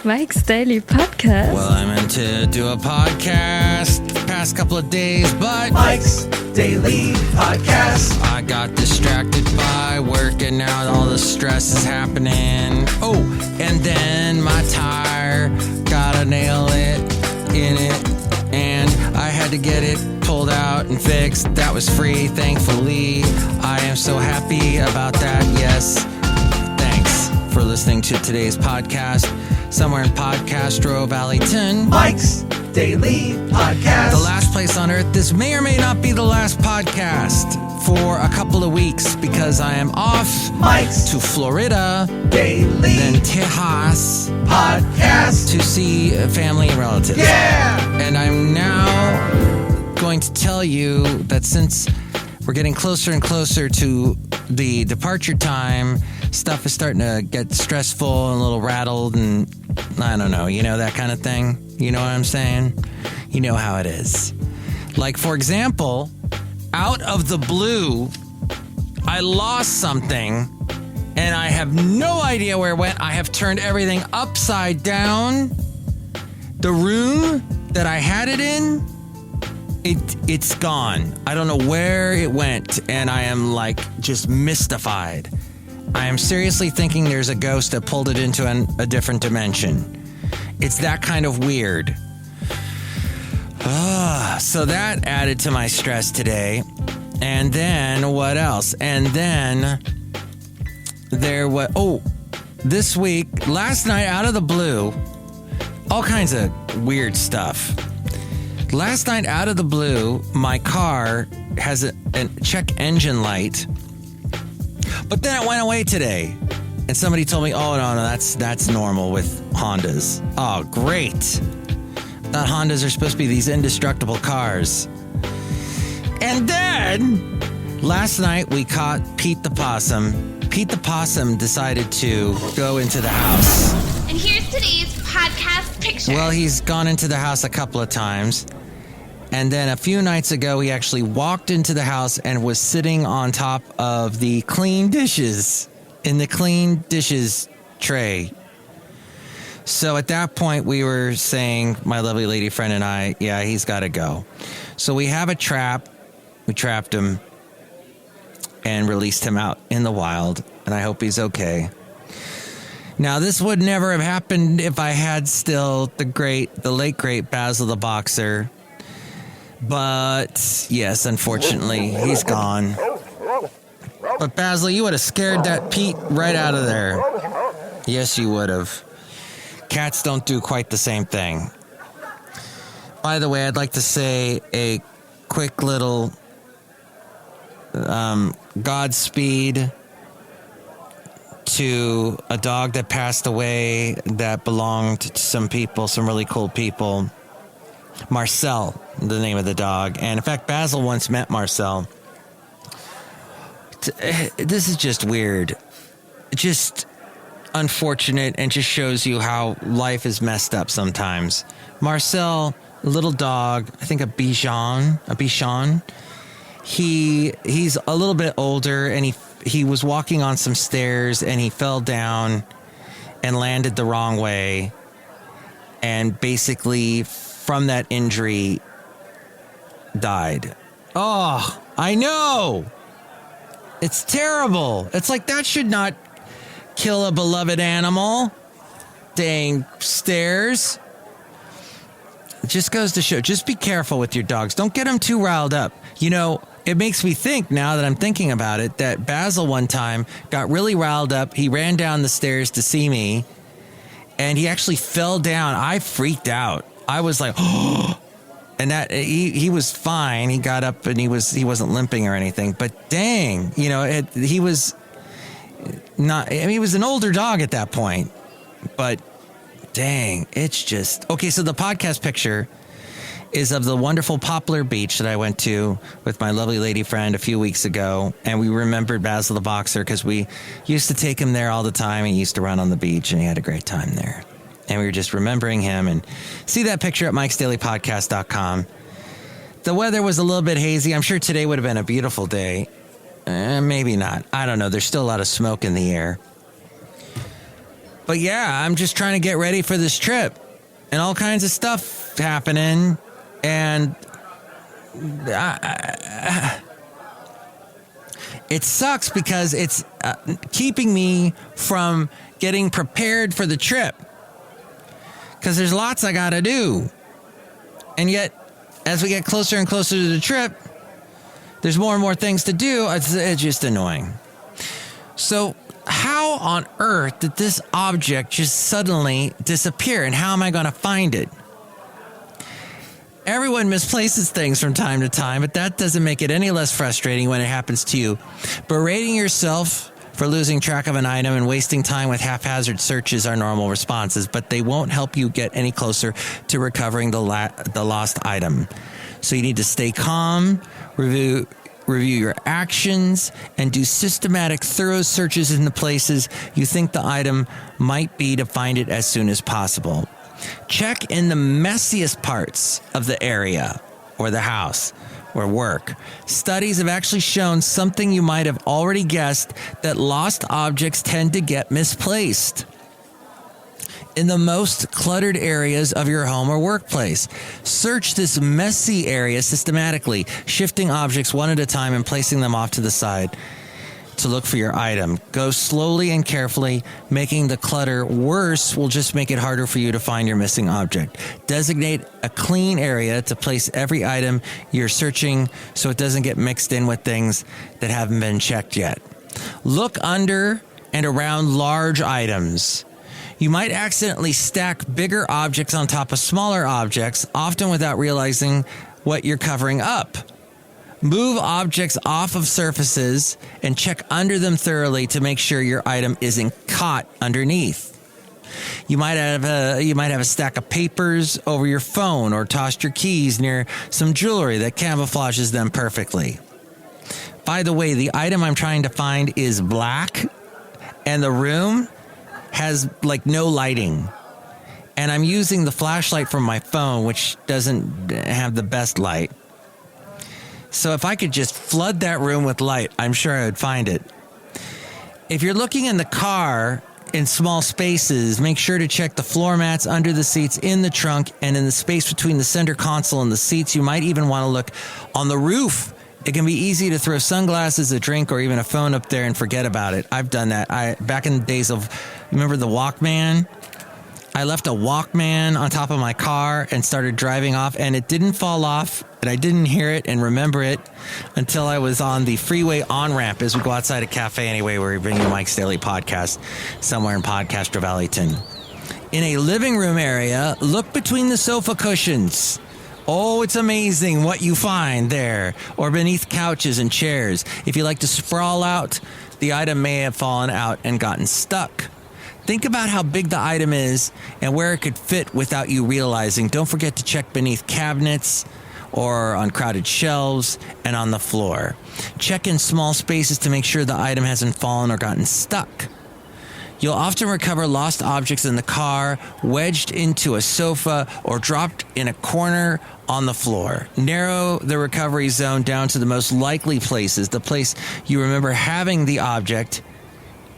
Mike's Daily Podcast. Well, I meant to do a podcast the past couple of days, but Mike's Daily Podcast. I got distracted by work and now all the stress is happening. Oh, and then my tire got a nail in it, and I had to get it pulled out and fixed. That was free, thankfully. I am so happy about that. Yes. Thanks for listening to today's podcast. Somewhere in Podcastro Valley 10. Mike's Daily Podcast. The last place on earth. This may or may not be the last podcast for a couple of weeks because I am off Mike's to Florida, Daily then Tejas Podcast to see family and relatives. Yeah! And I'm now going to tell you that since we're getting closer and closer to the departure time, stuff is starting to get stressful and a little rattled and I don't know, you know, that kind of thing. You know what I'm saying? You know how it is. Like, for example, out of the blue, I lost something and I have no idea where it went. I have turned everything upside down. The room that I had it in, it's gone. I don't know where it went, and I am like just mystified. I am seriously thinking there's a ghost that pulled it into a different dimension. It's that kind of weird. So that added to my stress today. And then what else? And then there was, this week, last night out of the blue, all kinds of weird stuff. Last night, out of the blue, my car has a check engine light, but then it went away today. And somebody told me, oh, no, that's normal with Hondas. Oh, great. Thought Hondas are supposed to be these indestructible cars. And then, last night, we caught Pete the Possum. Pete the Possum decided to go into the house. And here's today's podcast picture. Well, he's gone into the house a couple of times. And then a few nights ago, he actually walked into the house and was sitting on top of the clean dishes, in the clean dishes tray. So at that point, we were saying, my lovely lady friend and I, yeah, he's got to go. So we have a trap. We trapped him and released him out in the wild. And I hope he's okay. Now, this would never have happened if I had still the late, great Basil the Boxer. But, yes, unfortunately, he's gone. But, Basil, you would have scared that Pete right out of there. Yes, you would have. Cats don't do quite the same thing. By the way, I'd like to say a quick little Godspeed to a dog that passed away that belonged to some people, some really cool people. Marcel, the name of the dog. And in fact, Basil once met Marcel. This is just weird. Just unfortunate and just shows you how life is messed up sometimes. Marcel, a little dog, I think a Bichon. He's a little bit older and he was walking on some stairs and he fell down and landed the wrong way. And basically, from that injury, died. Oh, I know. It's terrible. It's like that should not kill a beloved animal. Dang stairs. It just goes to show, just be careful with your dogs. Don't get them too riled up. You know, it makes me think, now that I'm thinking about it, that Basil one time got really riled up. He ran down the stairs to see me, and he actually fell down. I freaked out. I was like, oh, and that he was fine. He got up and he wasn't limping or anything. But dang, you know, he was not. I mean, he was an older dog at that point. But dang, it's just okay. So the podcast picture is of the wonderful Poplar Beach that I went to with my lovely lady friend a few weeks ago, and we remembered Basil the Boxer because we used to take him there all the time. He used to run on the beach, and he had a great time there. And we were just remembering him. And see that picture at MikesDailyPodcast.com. The weather was a little bit hazy. I'm sure today would have been a beautiful day. Maybe not. I don't know. There's still a lot of smoke in the air. But yeah, I'm just trying to get ready for this trip and all kinds of stuff happening. And it sucks because it's keeping me from getting prepared for the trip. Because there's lots I got to do. And yet, as we get closer and closer to the trip, there's more and more things to do. It's just annoying. So how on earth did this object just suddenly disappear? And how am I going to find it? Everyone misplaces things from time to time, but that doesn't make it any less frustrating when it happens to you. Berating yourself for losing track of an item and wasting time with haphazard searches are normal responses, but they won't help you get any closer to recovering the lost item. So you need to stay calm, review your actions, and do systematic, thorough searches in the places you think the item might be to find it as soon as possible. Check in the messiest parts of the area or the house or work. Studies have actually shown something you might have already guessed, that lost objects tend to get misplaced in the most cluttered areas of your home or workplace. Search this messy area systematically, shifting objects one at a time and placing them off to the side to look for your item. Go slowly and carefully. Making the clutter worse will just make it harder for you to find your missing object. Designate a clean area to place every item you're searching so it doesn't get mixed in with things that haven't been checked yet. Look under and around large items. You might accidentally stack bigger objects on top of smaller objects, often without realizing what you're covering up. Move objects off of surfaces and check under them thoroughly to make sure your item isn't caught underneath. You might have a stack of papers over your phone, or tossed your keys near some jewelry that camouflages them perfectly. By the way, the item I'm trying to find is black, and the room has like no lighting. And I'm using the flashlight from my phone, which doesn't have the best light. So if I could just flood that room with light, I'm sure I would find it. If you're looking in the car in small spaces, make sure to check the floor mats, under the seats, in the trunk, and in the space between the center console and the seats. You might even want to look on the roof. It can be easy to throw sunglasses, a drink, or even a phone up there and forget about it. I've done that. Back in the days of, remember the Walkman? I left a Walkman on top of my car and started driving off, and it didn't fall off, and I didn't hear it and remember it until I was on the freeway on-ramp as we go outside a cafe anyway, where we bring you Mike's Daily Podcast somewhere in Podcaster Valleyton. In a living room area, look between the sofa cushions. Oh, it's amazing what you find there, or beneath couches and chairs. If you like to sprawl out, the item may have fallen out and gotten stuck. Think about how big the item is and where it could fit without you realizing. Don't forget to check beneath cabinets or on crowded shelves and on the floor. Check in small spaces to make sure the item hasn't fallen or gotten stuck. You'll often recover lost objects in the car, wedged into a sofa, or dropped in a corner on the floor. Narrow the recovery zone down to the most likely places, the place you remember having the object,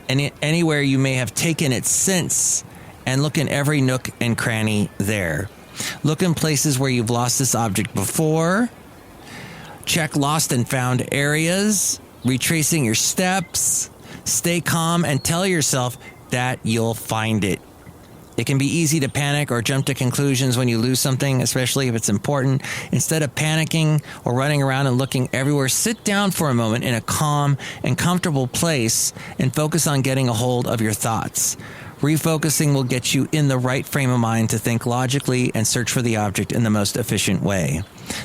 and anywhere you may have taken it since, and look in every nook and cranny there. Look in places where you've lost this object before. Check lost and found areas, retracing your steps. Stay calm and tell yourself that you'll find it. It can be easy to panic or jump to conclusions when you lose something, especially if it's important. Instead of panicking or running around and looking everywhere, sit down for a moment in a calm and comfortable place and focus on getting a hold of your thoughts. Refocusing will get you in the right frame of mind to think logically and search for the object in the most efficient way.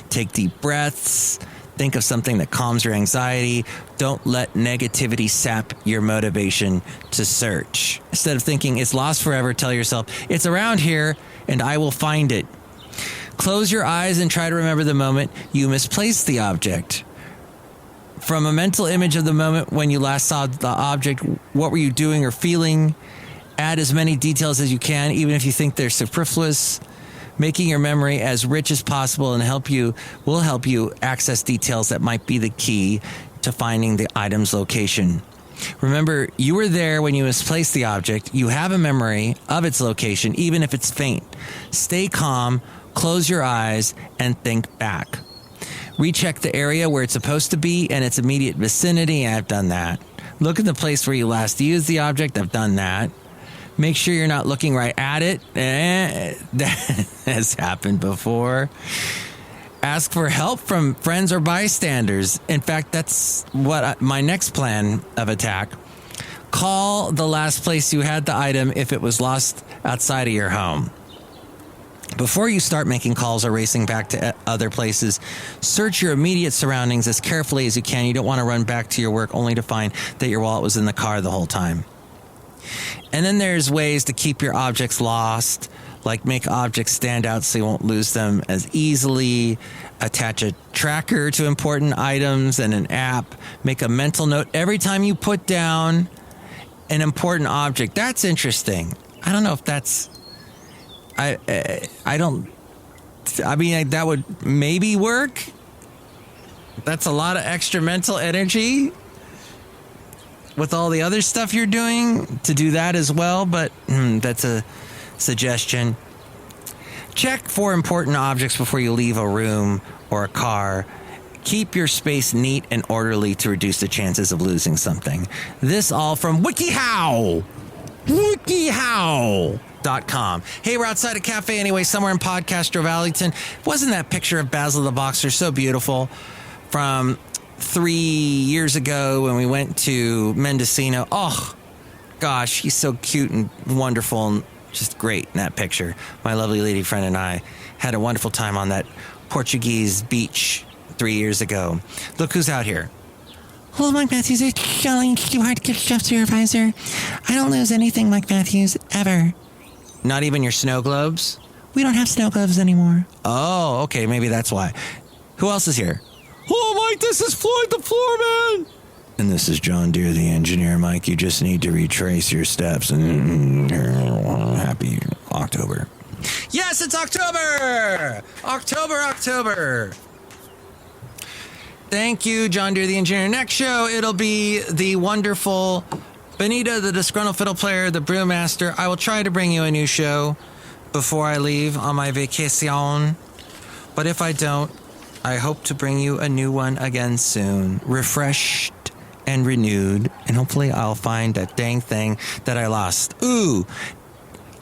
Take deep breaths. Think of something that calms your anxiety. Don't let negativity sap your motivation to search. Instead of thinking it's lost forever, tell yourself, it's around here and I will find it. Close your eyes and try to remember the moment you misplaced the object. From a mental image of the moment when you last saw the object, what were you doing or feeling? Add as many details as you can, even if you think they're superfluous. Making your memory as rich as possible and will help you access details that might be the key to finding the item's location. Remember, you were there when you misplaced the object. You have a memory of its location, even if it's faint. Stay calm, close your eyes, and think back. Recheck the area where it's supposed to be and its immediate vicinity. I've done that. Look at the place where you last used the object. I've done that. Make sure you're not looking right at it. That has happened before. Ask for help from friends or bystanders. In fact, that's my next plan of attack. Call the last place you had the item if it was lost outside of your home. Before you start making calls or racing back to other places, search your immediate surroundings as carefully as you can. You don't want to run back to your work only to find that your wallet was in the car the whole time. And then there's ways to keep your objects lost, like make objects stand out so you won't lose them as easily, attach a tracker to important items and an app, make a mental note every time you put down an important object. That's interesting. I don't know if that's... I mean, that would maybe work. That's a lot of extra mental energy with all the other stuff you're doing to do that as well, but that's a suggestion. Check for important objects before you leave a room or a car. Keep your space neat and orderly to reduce the chances of losing something. This all from WikiHow. WikiHow.com. Hey, we're outside a cafe anyway, somewhere in Podcastro Valleyton. Wasn't that picture of Basil the Boxer so beautiful from 3 years ago when we went to Mendocino? Oh, gosh, he's so cute and wonderful and just great in that picture. My lovely lady friend and I had a wonderful time on that Portuguese beach 3 years ago. Look who's out here. Hello, Mike Matthews. It's Chely Shoehart, gift shop supervisor. I don't lose anything, Mike Matthews, ever. Not even your snow globes? We don't have snow gloves anymore. Oh, okay, maybe that's why. Who else is here? Oh, Mike, this is Floyd the Floorman. And this is John Deere, the engineer. Mike, you just need to retrace your steps. And happy October. Yes, it's October! October. Thank you, John Deere, the engineer. Next show, it'll be the wonderful Benita, the Disgruntled Fiddle Player, the Brewmaster. I will try to bring you a new show before I leave on my vacation. But if I don't, I hope to bring you a new one again soon, refreshed and renewed, and hopefully I'll find that dang thing that I lost. Ooh!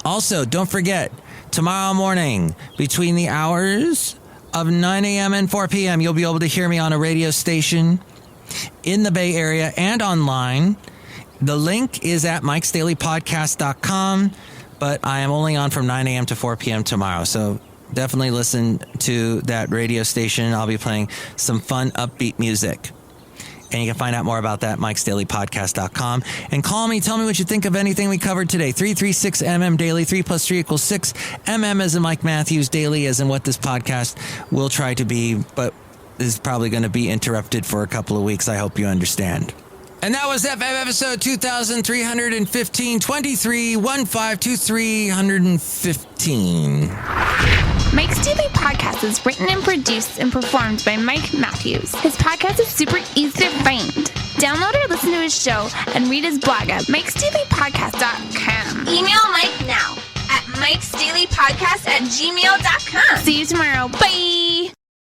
Also, don't forget, tomorrow morning, between the hours of 9 a.m. and 4 p.m., you'll be able to hear me on a radio station in the Bay Area and online. The link is at MikesDailyPodcast.com, but I am only on from 9 a.m. to 4 p.m. tomorrow, so definitely listen to that radio station. I'll be playing some fun, upbeat music. And you can find out more about that at MikesDailyPodcast.com. And call me, tell me what you think of anything we covered today. 336MM Daily, 3 plus 3 equals 6. MM as in Mike Matthews, Daily as in what this podcast will try to be, but is probably going to be interrupted for a couple of weeks. I hope you understand. And that was FM episode 2315, 2315. Mike's Daily Podcast is written and produced and performed by Mike Matthews. His podcast is super easy to find. Download or listen to his show and read his blog at MikesDailyPodcast.com. Email Mike now at MikesDailyPodcast@gmail.com. See you tomorrow. Bye!